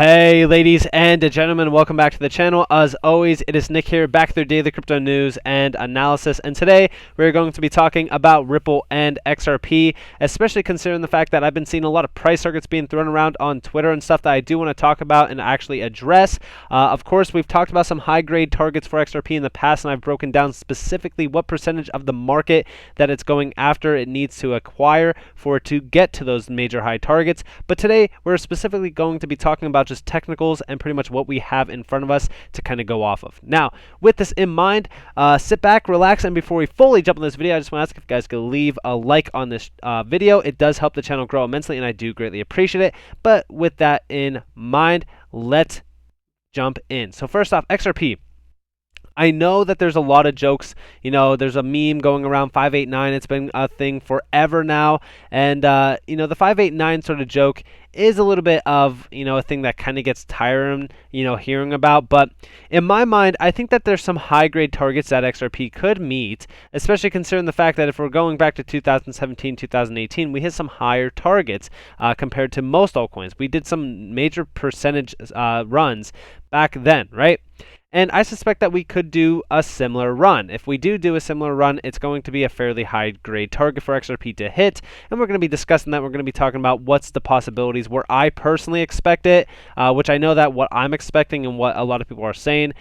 Hey ladies and gentlemen, welcome back to the channel. As always, it is Nick here, back with your daily crypto news and analysis, and today we're going to be talking about Ripple and XRP, especially considering the fact that I've been seeing a lot of price targets being thrown around on Twitter and stuff that I do want to talk about and actually address. Of course, we've talked about some high-grade targets for XRP in the past, and I've broken down specifically what percentage of the market that it's going after it needs to acquire for it to get to those major high targets. But today, we're specifically going to be talking about just technicals and pretty much what we have in front of us to kind of go off of. Now, with this in mind, sit back, relax, and before we fully jump on this video, I just want to ask if you guys could leave a like on this video. It does help the channel grow immensely, and I do greatly appreciate it. But with that in mind, let's jump in. So first off, XRP. I know that there's a lot of jokes. You know, there's a meme going around 589. It's been a thing forever now. And, you know, the 589 sort of joke is a little bit of, you know, a thing that kind of gets tiring, you know, hearing about. But in my mind, I think that there's some high-grade targets that XRP could meet, especially considering the fact that if we're going back to 2017, 2018, we hit some higher targets compared to most altcoins. We did some major percentage runs back then, right? And I suspect that we could do a similar run. If we do a similar run, it's going to be a fairly high grade target for XRP to hit. And we're going to be discussing that. We're going to be talking about what's the possibilities where I personally expect it, which I know that what I'm expecting and what a lot of people are saying,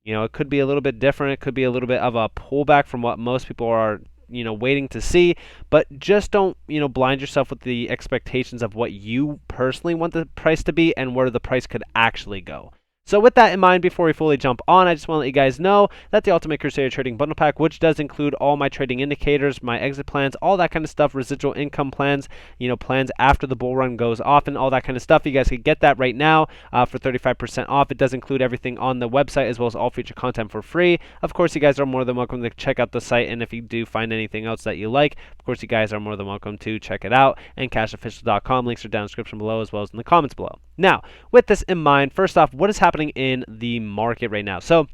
you know, it could be a little bit different. It could be a little bit of a pullback from what most people are, you know, waiting to see. But just don't, you know, blind yourself with the expectations of what you personally want the price to be and where the price could actually go. So with that in mind, before we fully jump on, I just want to let you guys know that the Ultimate Crusader Trading Bundle Pack, which does include all my trading indicators, my exit plans, all that kind of stuff, residual income plans, you know, plans after the bull run goes off and all that kind of stuff. You guys can get that right now for 35% off. It does include everything on the website as well as all feature content for free. Of course, you guys are more than welcome to check out the site, and if you do find anything else that you like, of course, you guys are more than welcome to check it out. NCashOfficial.com. Links are down in the description below as well as in the comments below. Now, with this in mind, first off, what is happening in the market right now? So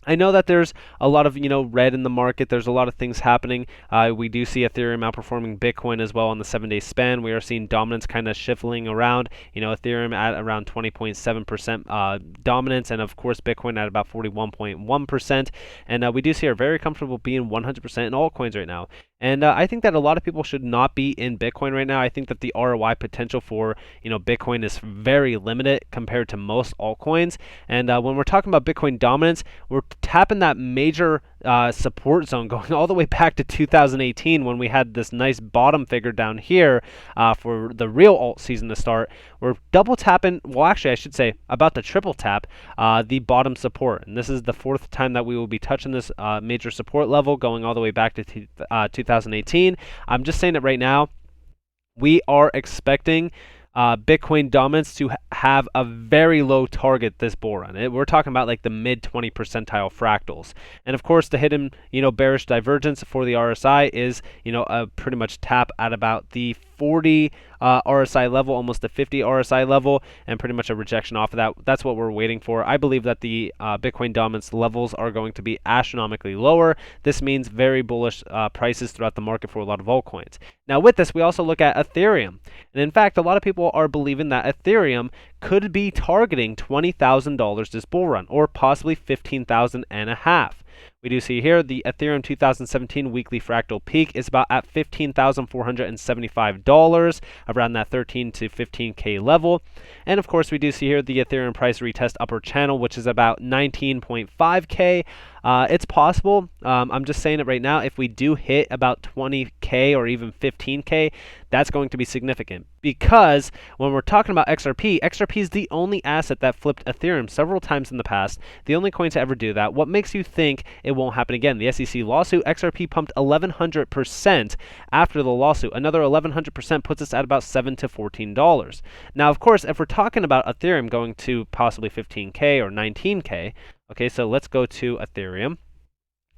I know that there's a lot of, you know, red in the market. There's a lot of things happening. We do see Ethereum outperforming Bitcoin as well on the 7-day span. We are seeing dominance kind of shuffling around. You know, Ethereum at around 20.7% dominance, and of course Bitcoin at about 41.1%. And we do see are very comfortable being 100% in altcoins right now. And I think that a lot of people should not be in Bitcoin right now. I think that the ROI potential for, you know, Bitcoin is very limited compared to most altcoins. And when we're talking about Bitcoin dominance, we're tapping that major support zone going all the way back to 2018 when we had this nice bottom figure down here for the real alt season to start. We're double tapping, well actually I should say about to triple tap the bottom support. And this is the fourth time that we will be touching this major support level going all the way back to 2018. I'm just saying it right now. We are expecting Bitcoin dominance to have a very low target this bull run. We're talking about like the mid 20 percentile fractals. And of course, the hidden, you know, bearish divergence for the RSI is, you know, a pretty much tap at about the 40 RSI level, almost the 50 RSI level, and pretty much a rejection off of that. That's what we're waiting for. I believe that the Bitcoin dominance levels are going to be astronomically lower. This means very bullish prices throughout the market for a lot of altcoins. Now with this, we also look at Ethereum. And in fact, a lot of people are believing that Ethereum could be targeting $20,000 this bull run, or possibly $15,500. We do see here the Ethereum 2017 weekly fractal peak is about at $15,475, around that 13 to 15K level. And of course, we do see here the Ethereum price retest upper channel, which is about 19.5K. It's possible. I'm just saying it right now. If we do hit about 20K or even 15K, that's going to be significant, because when we're talking about XRP, XRP is the only asset that flipped Ethereum several times in the past, the only coin to ever do that. What makes you think it won't happen again? The SEC lawsuit, XRP pumped 1,100% after the lawsuit. Another 1,100% puts us at about $7 to $14. Now, of course, if we're talking about Ethereum going to possibly 15K or 19K, okay, so let's go to Ethereum,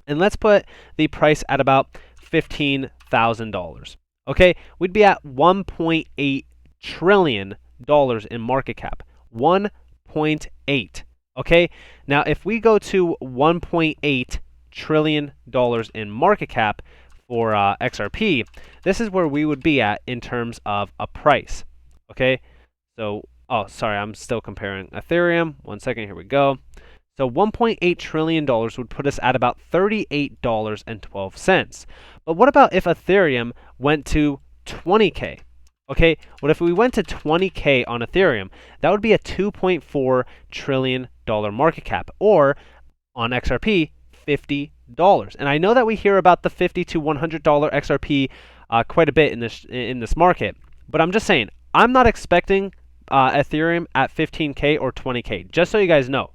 and let's put the price at about $15,000. Okay, we'd be at $1.8 trillion in market cap. 1.8. Okay, now if we go to $1.8 trillion in market cap for XRP, this is where we would be at in terms of a price. Okay, so Oh, sorry, I'm still comparing Ethereum. 1 second, here we go. So $1.8 trillion would put us at about $38.12. But what about if Ethereum went to 20K? Okay, what if we went to 20K on Ethereum? That would be a $2.4 trillion market cap, or on XRP, $50. And I know that we hear about the $50 to $100 XRP quite a bit in this market, but I'm just saying, I'm not expecting Ethereum at 15K or 20K, just so you guys know.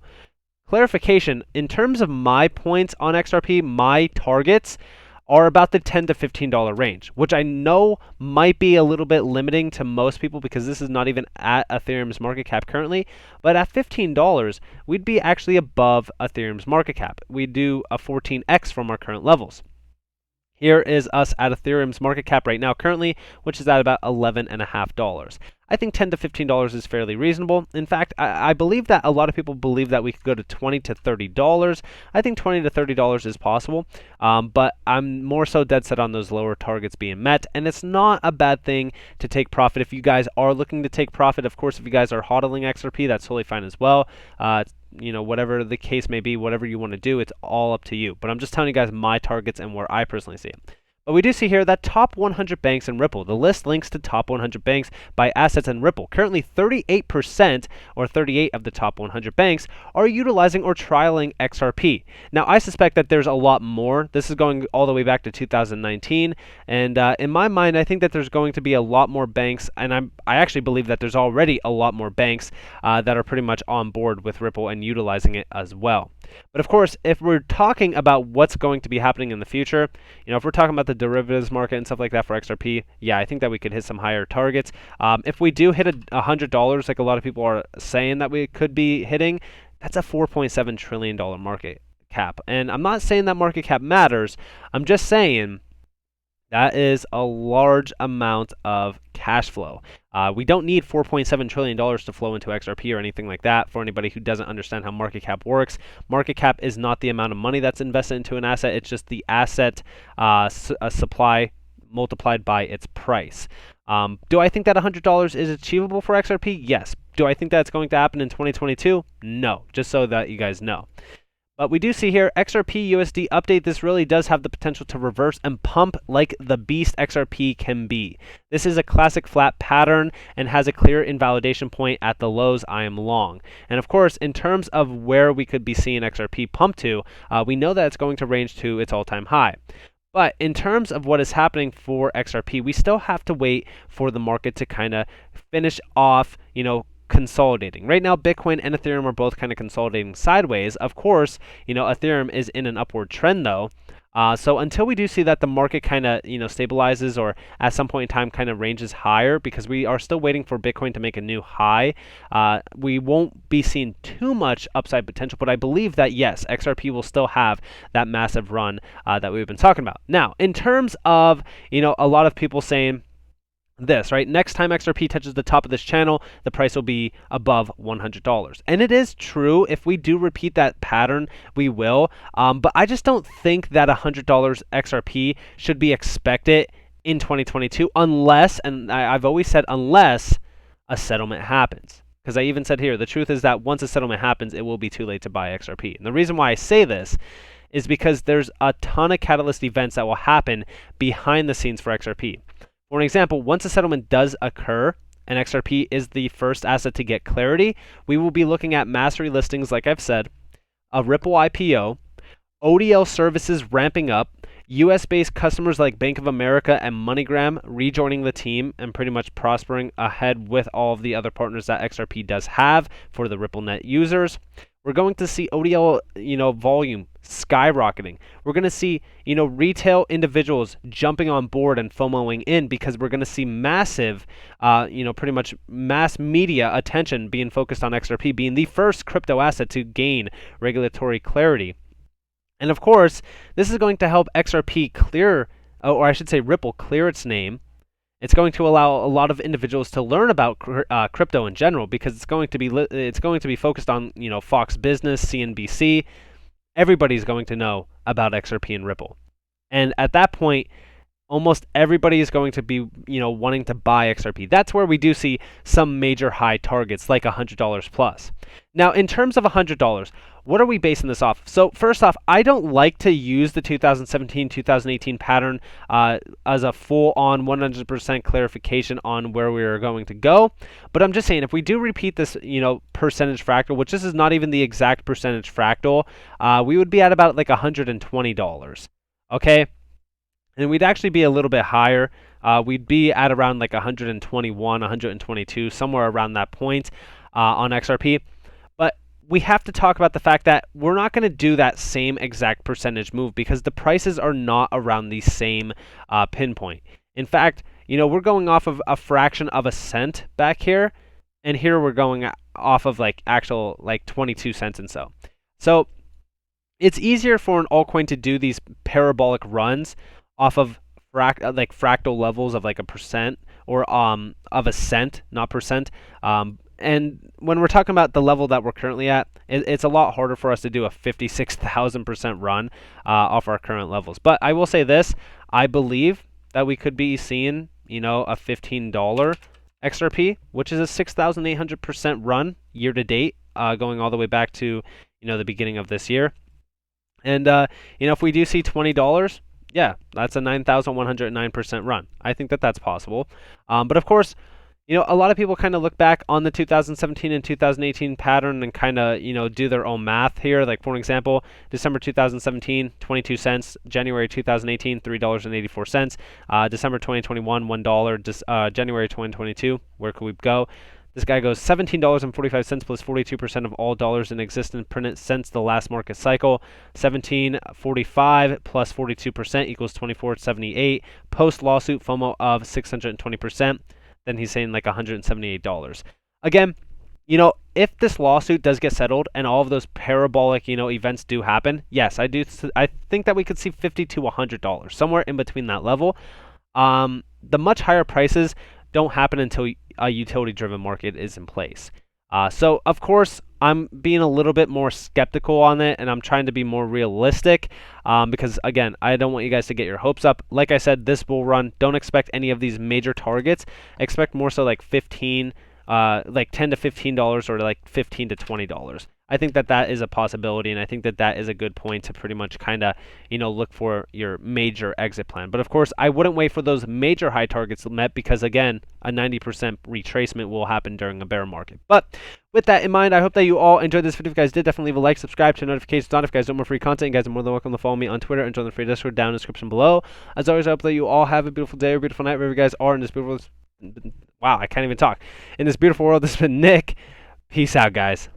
Clarification, in terms of my points on XRP, my targets are about the $10 to $15 range, which I know might be a little bit limiting to most people because this is not even at Ethereum's market cap currently. But at $15, we'd be actually above Ethereum's market cap. We'd do a 14x from our current levels. Here is us at Ethereum's market cap right now currently, which is at about $11.50. I think $10 to $15 is fairly reasonable. In fact, I believe that a lot of people believe that we could go to $20 to $30. I think $20 to $30 is possible, but I'm more so dead set on those lower targets being met, and it's not a bad thing to take profit. If you guys are looking to take profit, of course, if you guys are hodling XRP, that's totally fine as well. Whatever the case may be, whatever you want to do, it's all up to you. But I'm just telling you guys my targets and where I personally see it. But we do see here that top 100 banks in Ripple. The list links to top 100 banks by assets in Ripple. Currently, 38% or 38 of the top 100 banks are utilizing or trialing XRP. Now, I suspect that there's a lot more. This is going all the way back to 2019. And in my mind, I think that there's going to be a lot more banks. And I actually believe that there's already a lot more banks that are pretty much on board with Ripple and utilizing it as well. But of course, if we're talking about what's going to be happening in the future, if we're talking about the derivatives market and stuff like that for XRP, yeah, I think that we could hit some higher targets. If we do hit $100, like a lot of people are saying that we could be hitting, that's a $4.7 trillion market cap. And I'm not saying that market cap matters. I'm just saying that is a large amount of cash flow. We don't need $4.7 trillion to flow into XRP or anything like that. For anybody who doesn't understand how market cap works, market cap is not the amount of money that's invested into an asset. It's just the asset supply multiplied by its price. Do I think that $100 is achievable for XRP? Yes. Do I think that's going to happen in 2022? No, just so that you guys know. But we do see here XRP USD update. This really does have the potential to reverse and pump like the beast XRP can be. This is a classic flat pattern and has a clear invalidation point at the lows. I am long. And of course, in terms of where we could be seeing XRP pump to, we know that it's going to range to its all-time high. But in terms of what is happening for XRP, we still have to wait for the market to kind of finish off, consolidating. Right now, Bitcoin and Ethereum are both kind of consolidating sideways. Of course, Ethereum is in an upward trend though. So until we do see that the market kind of, stabilizes or at some point in time kind of ranges higher, because we are still waiting for Bitcoin to make a new high, we won't be seeing too much upside potential. But I believe that yes, XRP will still have that massive run that we've been talking about. Now, in terms of, a lot of people saying this, right? Next time XRP touches the top of this channel, the price will be above $100. And it is true. If we do repeat that pattern, we will. But I just don't think that $100 XRP should be expected in 2022 unless, and I've always said unless, a settlement happens. Because I even said here, the truth is that once a settlement happens, it will be too late to buy XRP. And the reason why I say this is because there's a ton of catalyst events that will happen behind the scenes for XRP. For an example, once a settlement does occur and XRP is the first asset to get clarity, we will be looking at mass relistings, like I've said, a Ripple IPO, ODL services ramping up, US-based customers like Bank of America and MoneyGram rejoining the team and pretty much prospering ahead with all of the other partners that XRP does have for the RippleNet users. We're going to see ODL, volume skyrocketing. We're going to see, retail individuals jumping on board and FOMOing in because we're going to see massive, pretty much mass media attention being focused on XRP being the first crypto asset to gain regulatory clarity. And of course, this is going to help XRP clear, or I should say Ripple clear its name. It's going to allow a lot of individuals to learn about crypto in general because it's going to be focused on Fox Business, CNBC. Everybody's going to know about XRP and Ripple, and at that point, almost everybody is going to be, wanting to buy XRP. That's where we do see some major high targets like $100 plus. Now, in terms of $100, what are we basing this off? So first off, I don't like to use the 2017-2018 pattern as a full-on 100% clarification on where we are going to go. But I'm just saying, if we do repeat this, percentage fractal, which this is not even the exact percentage fractal, we would be at about like $120. Okay, and we'd actually be a little bit higher. We'd be at around like 121, 122, somewhere around that point on XRP. But we have to talk about the fact that we're not going to do that same exact percentage move because the prices are not around the same pinpoint. In fact, we're going off of a fraction of a cent back here, and here we're going off of like actual like 22 cents and so. So it's easier for an altcoin to do these parabolic runs off of fractal levels of like a percent or of a cent, not percent. And when we're talking about the level that we're currently at, it's a lot harder for us to do a 56,000% run off our current levels. But I will say this, I believe that we could be seeing, a $15 XRP, which is a 6,800% run year to date, going all the way back to, the beginning of this year. And, if we do see $20, yeah, that's a 9,109% run. I think that that's possible. But of course, a lot of people kind of look back on the 2017 and 2018 pattern and kind of, do their own math here. Like, for example, December 2017, 22 cents. January 2018, $3.84. December 2021, $1. January 2022, where could we go? This guy goes $17.45 plus 42% of all dollars in existence printed since the last market cycle. $17.45 plus 42% equals $24.78. Post lawsuit FOMO of 620%. Then he's saying like $178. Again, if this lawsuit does get settled and all of those parabolic, events do happen, yes, I think that we could see $50 to $100, somewhere in between that level. The much higher prices don't happen until a utility-driven market is in place. So, of course, I'm being a little bit more skeptical on it, and I'm trying to be more realistic because, again, I don't want you guys to get your hopes up. Like I said, this bull run, don't expect any of these major targets. Expect more so like like $10 to $15 or like $15 to $20. I think that that is a possibility, and I think that that is a good point to pretty much kind of, look for your major exit plan. But of course, I wouldn't wait for those major high targets met because, again, a 90% retracement will happen during a bear market. But with that in mind, I hope that you all enjoyed this video. If you guys did, definitely leave a like, subscribe, turn notifications on. If you guys want more free content, you guys are more than welcome to follow me on Twitter and join the free Discord down in the description below. As always, I hope that you all have a beautiful day or beautiful night wherever you guys are in this beautiful... Wow, I can't even talk. In this beautiful world, this has been Nick. Peace out, guys.